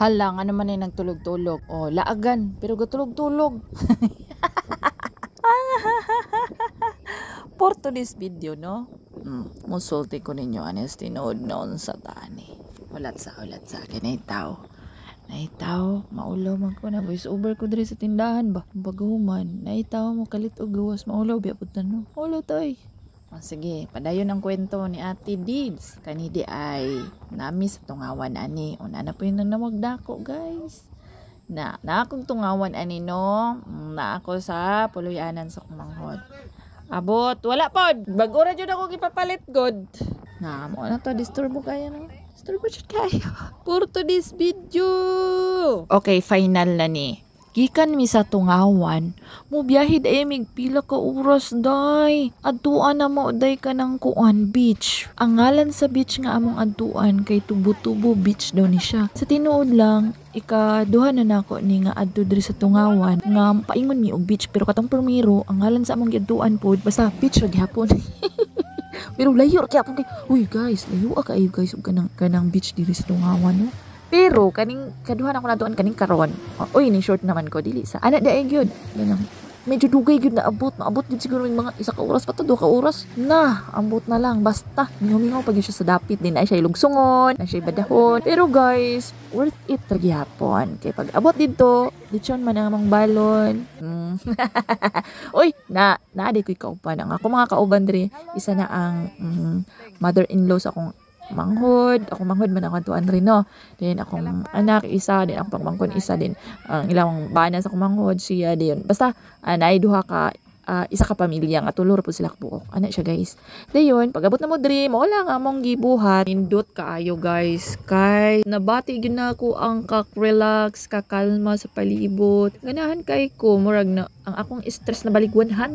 Hala, nga naman ay nagtulog-tulog. Oh, laagan. Pero gatulog-tulog. For today's video, no? Musulti ko ninyo, anes, tinood noon sa tani. Ulat sa. Naitaw, maulaw man ko na. Voice over ko diri sa tindahan ba? Baguman. Naitaw mo, kalit o gawas. Maulaw, biaputan no? Maulaw tay. Sige, padayon ang kwento ni Ate Dids. Kanidi ay nami sa tungawan ani. Una na po yung nanawagdako, guys. Na akong tungawan ani no. Na ako sa puluyanan sa kumanghod. Abot, wala po. Bagura dyan ako ipapalit, god. Na, mo na to, disturbo kaya no? Disturbo siya kaya. For today's video. Okay, final na ni. Gikan mi sa tungawan, mo biyahid ay migpila ka oras day. Adtuan na mo day ka ng kuan beach. Ang ngalan sa beach nga among adtuan kay Tubo-Tubo Beach daw ni siya. Sa tinuod lang, ikaduha na nako ni nga adto diri sa tungawan nga paingon mi og beach pero katong primero ang ngalan sa among giadtuan pod basta beach ra gihapon. Pero layo kaya kay, uy guys, layo kayo guys og kanang beach diri sa tungawan no. Pero kaning kaduhan ako natuan kaning karon. Oy, ni short naman ko dili sa. Ana daay gyud. Ganang medyo dugay gyud na abot. Maabot gyud siguro mga 1 ka oras pa to, 2 ka oras. Na, ambot na lang basta. Mingaw pag siya sa dapit din ay siya lugsungon, na siya badahon. Pero guys, worth it ra gyapon. Kay pag abot didto, lechon man ang among balon. Oy, naadi ko kauban ang ako mga kauban diri. Isa na ang mother-in-law sa akong manghod man ako tuan rin no. Then akong anak isa din, akong pangmangkon isa din. Ang ilang bana sa akong manghod siya din. Basta naay duha ka isa ka pamilya nga tulor po sila buok. Ana siya guys. Dayon pag abot na mo diri, wala nga among gibuhat. Indot kaayo guys. Kay nabati gyud na ako ang relax, kakalma sa palibot. Ganahan kay ko murag na ang akong stress na balik 100%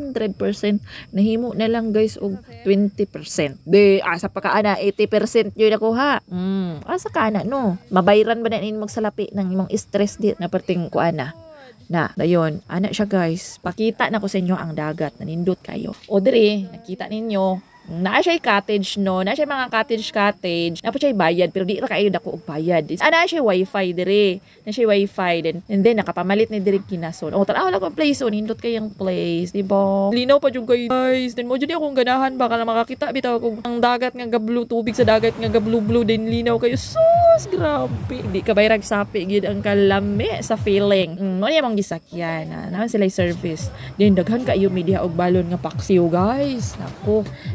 nahimo na lang guys og 20%. Di asa pa ka ana 80% yun ako ha. Asa ka ana no. Mabayran ba na nin magsalapi ng imong stress di na perting kuana. Na, dayon, ana siya guys. Pakita na ko sa inyo ang dagat. Nanindot kayo. O diri, nakita ninyo. Naa siya cottage no. Naa siya mga cottage. Napo siya bayad. Pero di ra kayo dako og bayad. Ana siya wifi diri. Na siya wifi din. And then, nakapamalit ni diri kinason. O, tanaw lang ko place. O, nindot kayang place. Diba? Linaw pa yung guys. Then mo dyan akong ganahan. Baka na makakita. Bitaw kung ang dagat nga gablu. Tubig sa dagat nga gablu-blue. Then linaw kayo. Sus, grabe. Di ka bayrag sapi. Gid ang kalami sa feeling. Ano yung mga gisakyan. Naman sila service. Then, daghan kayo media og balon nga paksiw guys.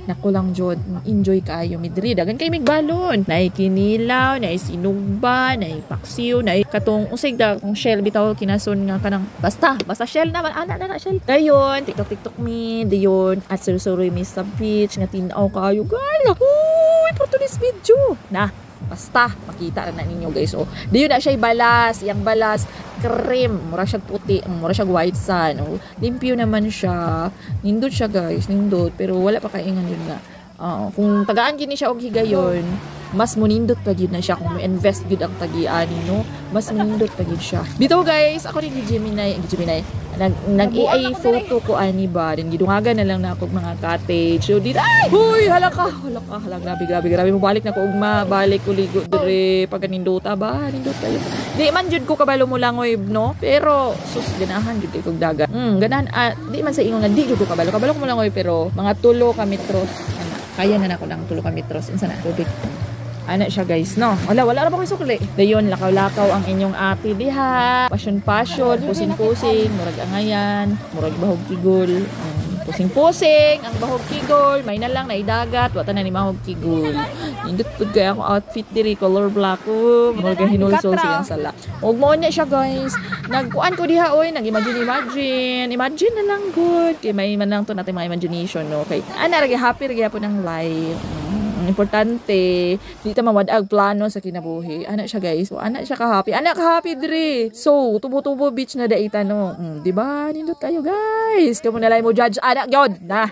Nako lang jud, enjoy kayo midri dagan kay mig balon, nay kinilaw, nay sinugba, nay paksiw, nay katong usig da kung shell bitaw kinason nga kanang basta shell naman ana na shell dayon tiktok mi dayon at surusuroy mi sa beach nga tin-aw kayo guys. Uy, for today's video na basta makita na ninyo guys. O dayon na siya balas, iyang balas cream, mura siya puti, mura siya white sun. Oh, limpyo naman siya. Nindot siya guys, nindot. Pero wala pa kaingan yun nga. Kung tagaan gini siya og higayon, mas munindot pa yun na siya. Kung invest yun ang tagiani, no? Mas munindot pa yun siya. Dito guys, ako rin Gemini. Nag-AI photo ko ani ba. Then gidungagan na lang na ako mga cottage. So dito, ay! Huy! Halaka! Grabe. Mabalik na ko ugma. Balik ko ligo dire. Pag nindota ba? Nindot kayo. Di man jud ko kabalo mo lang oy, no? Pero sus ganahan jud kay kog dagat. Ganahan di man sa ingon nga di jud ko kabalo. Kabalo ko mo lang oy pero mga 3 ka metros. Kaya na nako lang 3 ka metros. Insa na tubig. Ana siya guys, no? Wala ra ba ko sukli. Dayon lakaw-lakaw ang inyong ate diha. Passion, pusing-pusing, murag angayan, murag bahog kigol. Pusing-pusing, ang bahog kigol, may na lang naidagat, wata na ni mahog kigol. Indot pud kay ako outfit diri color black ko, murag hinulsol siyang sala. Og mo na siya guys. Nagkuan ko diha oy, nag-imagine na lang good. Kay may man lang to natin mga imagination no. Kay ana ra happy ra gyapon ang life. Importante di ta mawadag plano sa kinabuhi. Ana siya guys. So, ana siya ka-happy. Ana ka-happy diri. So, Tubo-Tubo Beach na daita no. Di ba? Nindot kayo guys. Kamo na lang mo judge anak gyud na.